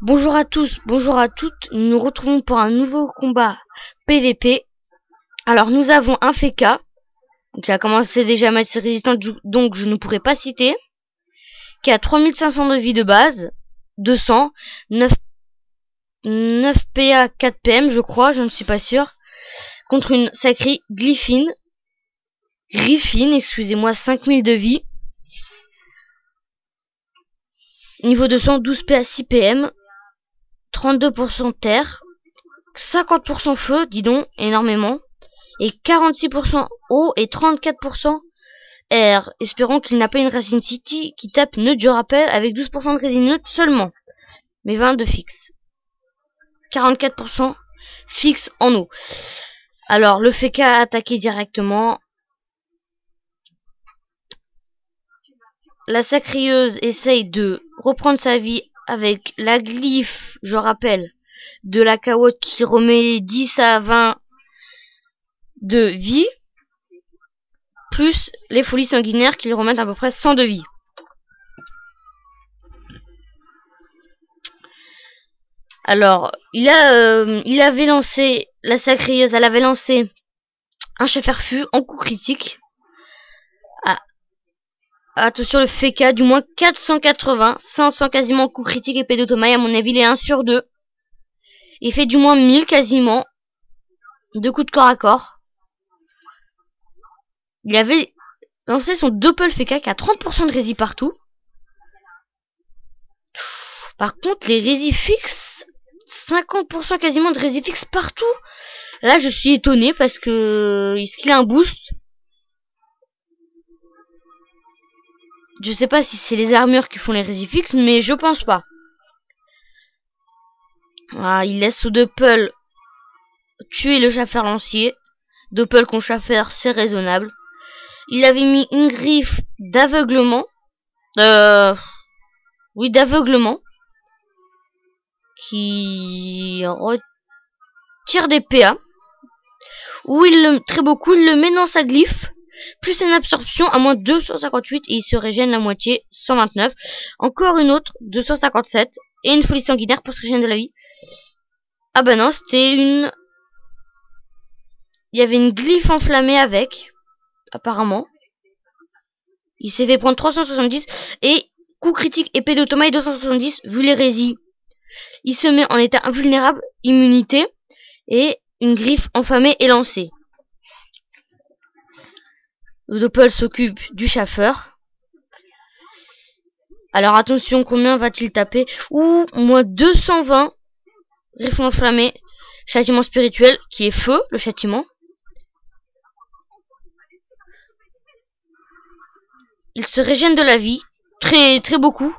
Bonjour à tous, bonjour à toutes, nous nous retrouvons pour un nouveau combat PVP. Alors nous avons un Feka, qui a commencé déjà à mettre ses résistances, donc je ne pourrai pas citer, qui a 3500 de vie de base, 200, 9 PA, 4 PM je crois, je ne suis pas sûr, contre une sacrée Griffin, excusez-moi, 5000 de vie, niveau 200, 12 PA, 6 PM, 32% terre, 50% feu, dis donc, énormément, et 46% eau et 34% air. Espérons qu'il n'a pas une Racine City qui tape neutre, je rappelle, avec 12% de résine neutre seulement, mais 22 fixe. 44% fixe en eau. Alors, le Feka a attaqué directement. La sacrieuse essaye de reprendre sa vie avec la glyphe, je rappelle, de la carotte qui remet 10 à 20 de vie, plus les folies sanguinaires qui lui remettent à peu près 100 de vie. Alors, il avait lancé, la sacrieuse, elle avait lancé un chef-refus en coup critique. Ah, attention, le Feka, du moins 480, 500 quasiment en coup critique épée d'automaille, à mon avis, il est 1 sur 2. Il fait du moins 1000 quasiment, de coups de corps à corps. Il avait lancé son Doppel Feka qui a 30% de rési partout. Par contre, les rési fixes, 50% quasiment de rési fixe partout. Là, je suis étonné parce que est-ce qu'il a un boost? Je sais pas si c'est les armures qui font les rési fixes, mais je pense pas. Voilà, il laisse au Doppel tuer le chaffer lancier. Doppel contre chaffer, c'est raisonnable. Il avait mis une griffe d'aveuglement. Oui, d'aveuglement. Qui retire des PA. Où il le, très beaucoup, il le met dans sa glyphe. Plus une absorption à moins 258 et il se régène la moitié, 129. Encore une autre, 257. Et une folie sanguinaire pour se régénérer de la vie. Ah bah non, c'était une... Il y avait une glyphe enflammée avec, apparemment. Il s'est fait prendre 370 et coup critique épée d'automaille 270 vu l'hérésie. Il se met en état invulnérable, immunité et une griffe enflammée est lancée. Le Doppel s'occupe du chauffeur. Alors attention, combien va-t-il taper? Ouh, moins 220. Griffe enflammée, châtiment spirituel qui est feu, le châtiment. Il se régène de la vie, très beaucoup.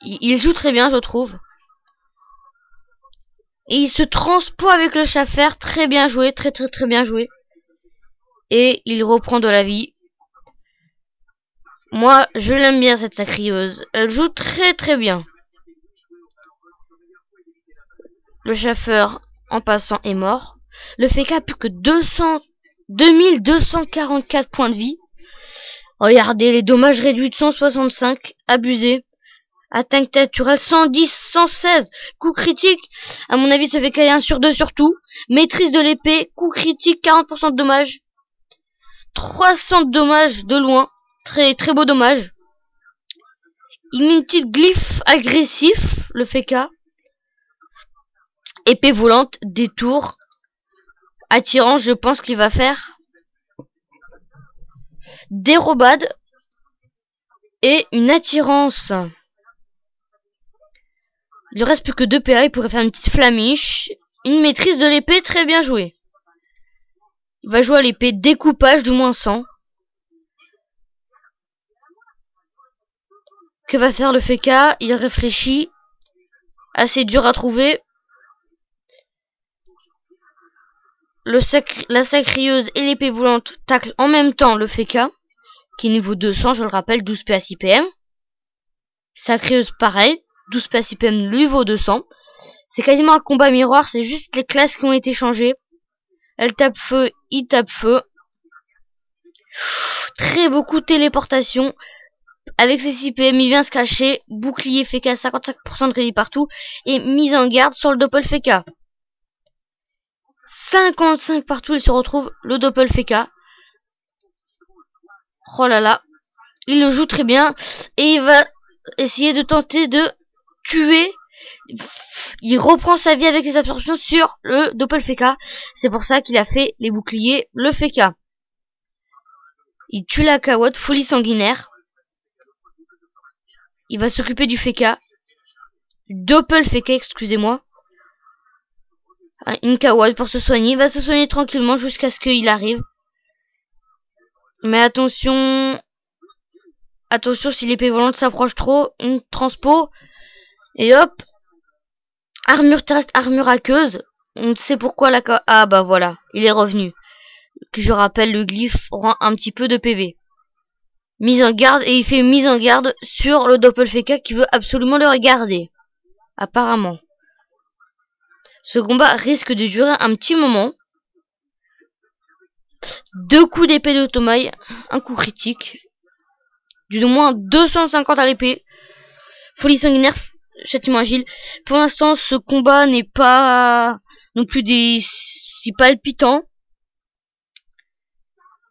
Il joue très bien, je trouve. Et il se transpose avec le chaffer, très bien joué, très bien joué. Et il reprend de la vie. Moi, je l'aime bien cette sacrieuse. Elle joue très bien. Le chaffer, en passant, est mort. Le Feka a plus que 2244 points de vie. Regardez les dommages réduits de 165, abusé. Attaque naturelle 110, 116. Coup critique, à mon avis, ça fait caler 1 sur 2 surtout. Maîtrise de l'épée, coup critique, 40% de dommages. 300 de dommages de loin. Très beau dommage. Il met une petite glyphe agressif, le Feka. Épée volante, détour. Attirant, je pense qu'il va faire. Dérobade. Et une attirance. Il ne reste plus que 2 PA, il pourrait faire une petite flamiche. Une maîtrise de l'épée très bien jouée. Il va jouer à l'épée découpage du moins 100. Que va faire le Feka? Il réfléchit. Assez dur à trouver. La sacrieuse et l'épée volante taclent en même temps le Feka, qui est niveau 200, je le rappelle, 12 PA 6 PM. Sacrieuse pareil, 12 PA 6 PM niveau 200. C'est quasiment un combat miroir, c'est juste les classes qui ont été changées. Elle tape feu, il tape feu. Très beaucoup de téléportation. avec ses 6 PM, il vient se cacher. Bouclier FK, 55% de crédit partout. Et mise en garde sur le Doppel FK. 55 partout, il se retrouve le Doppel FK. Oh là là. Il le joue très bien. Et il va essayer de tenter de tuer. Il reprend sa vie avec les absorptions sur le Doppel FK. C'est pour ça qu'il a fait les boucliers, le FK. Il tue la Kawotte, folie sanguinaire. Il va s'occuper du FK. Doppel FK, excusez-moi. Une Kawotte pour se soigner. Il va se soigner tranquillement jusqu'à ce qu'il arrive. Mais attention. Attention si l'épée volante s'approche trop. Une transpo. Et hop. Armure terrestre, armure aqueuse. On ne sait pourquoi la... Ah bah voilà. Il est revenu. Que je rappelle, le glyphe rend un petit peu de PV. Mise en garde. Et il fait mise en garde sur le Doppel FK qui veut absolument le regarder. Apparemment. Ce combat risque de durer un petit moment. 2 coups d'épée de Tomaï. Un coup critique. Du moins 250 à l'épée. Folie sanguinaire. Châtiment agile. Pour l'instant, ce combat n'est pas non plus si palpitant.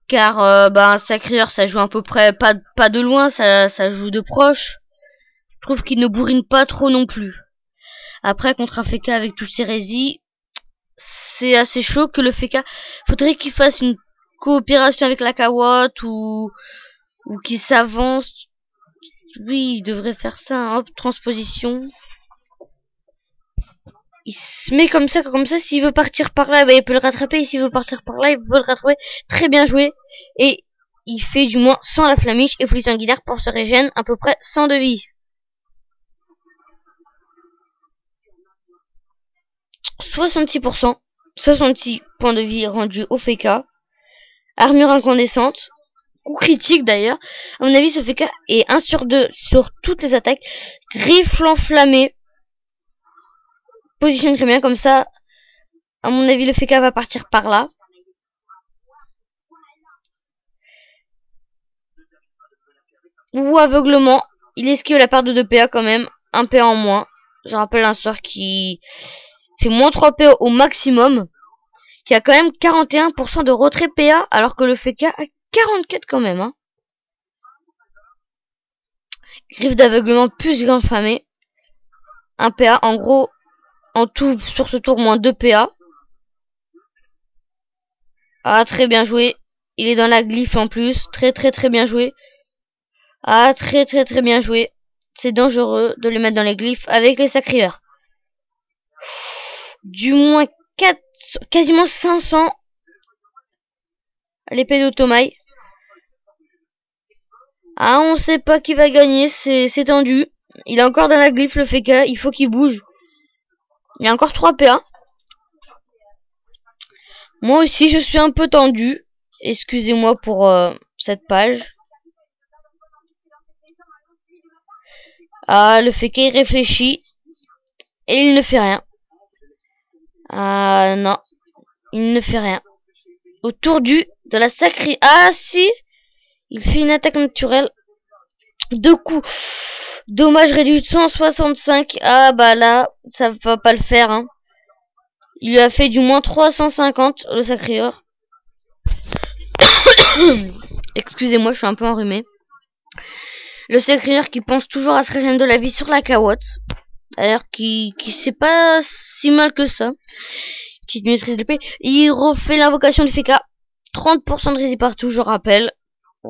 Car un sacreur, ça joue à peu près pas de loin. Ça joue de proche. Je trouve qu'il ne bourrine pas trop non plus. Après, contre un FK avec toutes ses hérésies, c'est assez chaud que le FK... Faudrait qu'il fasse une coopération avec la Kawotte ou qu'il s'avance. Oui, il devrait faire ça. Hein. Hop, transposition. Il se met comme ça, s'il veut partir par là, bah, il peut le rattraper. Et s'il veut partir par là, il peut le rattraper. Très bien joué. Et il fait du moins 100 à la flamiche et folie sanguinaire pour se régénérer à peu près 100 de vie. 66%, 66 points de vie rendus au FK. Armure incandescente. Coup critique d'ailleurs. À mon avis, ce FK est 1 sur 2 sur toutes les attaques. Griffe enflammé. Positionne très bien comme ça. À mon avis, le FK va partir par là. Ou aveuglement. Il esquive la part de 2 PA quand même. 1 PA en moins. Je rappelle un sort qui fait moins 3 PA au maximum. Qui a quand même 41% de retrait PA. Alors que le FK a 44 quand même. Hein. Griffe d'aveuglement plus grand famé. 1 PA. En gros, en tout sur ce tour, moins 2 PA. Ah, très bien joué. Il est dans la glyphe en plus. Très bien joué. Ah, très bien joué. C'est dangereux de le mettre dans les glyphes avec les sacrieurs. Du moins 4, quasiment 500 à l'épée d'Otomaï. Ah, on sait pas qui va gagner. C'est tendu. Il est encore dans la glyphe, le FK. Il faut qu'il bouge. Il y a encore 3 PA. Moi aussi, je suis un peu tendu. Excusez-moi pour cette page. Ah, le FK il réfléchit. Et il ne fait rien. Ah, non. Il ne fait rien. Autour de la sacrée. Ah, si. Il fait une attaque naturelle. 2 coups. Dommage réduit de 165. Ah, bah là, ça va pas le faire, hein. Il lui a fait du moins 350, le sacréor. Excusez-moi, je suis un peu enrhumé. Le sacréor qui pense toujours à se régénérer de la vie sur la Kawotte. D'ailleurs, qui sait pas si mal que ça. Qui maîtrise l'épée. Il refait l'invocation du FK. 30% de résist partout, je rappelle.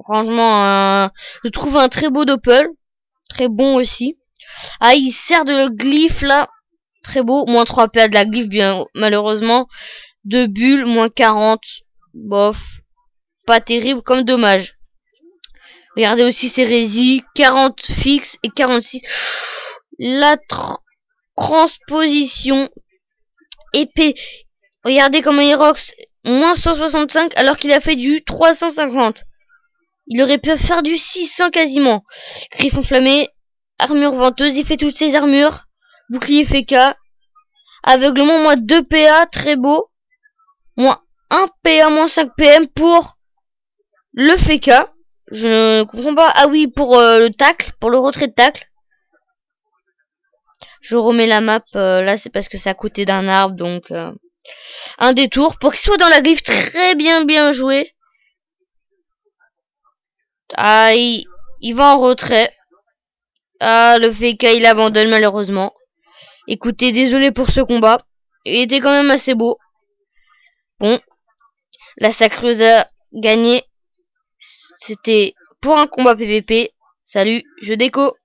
Franchement, je trouve un très beau doppel. Très bon aussi. Ah, il sert de le glyphe là. Très beau. Moins 3 PA de la glyphe, bien malheureusement. 2 bulles, moins 40. Bof. Pas terrible, comme dommage. Regardez aussi ses résis. 40 fixes et 46. La transposition. Épée. Regardez comment il rox. Moins 165 alors qu'il a fait du 350. Il aurait pu faire du 600 quasiment. Griffe enflammé. Armure venteuse. Il fait toutes ses armures. Bouclier FK. Aveuglement, moins 2 PA. Très beau. Moins 1 PA, moins 5 PM pour le FK. Je ne comprends pas. Ah oui, pour le tacle, pour le retrait de tacle. Je remets la map. Là, c'est parce que c'est à côté d'un arbre, donc un détour pour qu'il soit dans la glyphe. Très bien joué. Ah, il va en retrait. Ah, le FK il abandonne malheureusement. Écoutez, désolé pour ce combat. Il était quand même assez beau. Bon, la Sacreuse a gagné. C'était pour un combat PVP. Salut, je déco.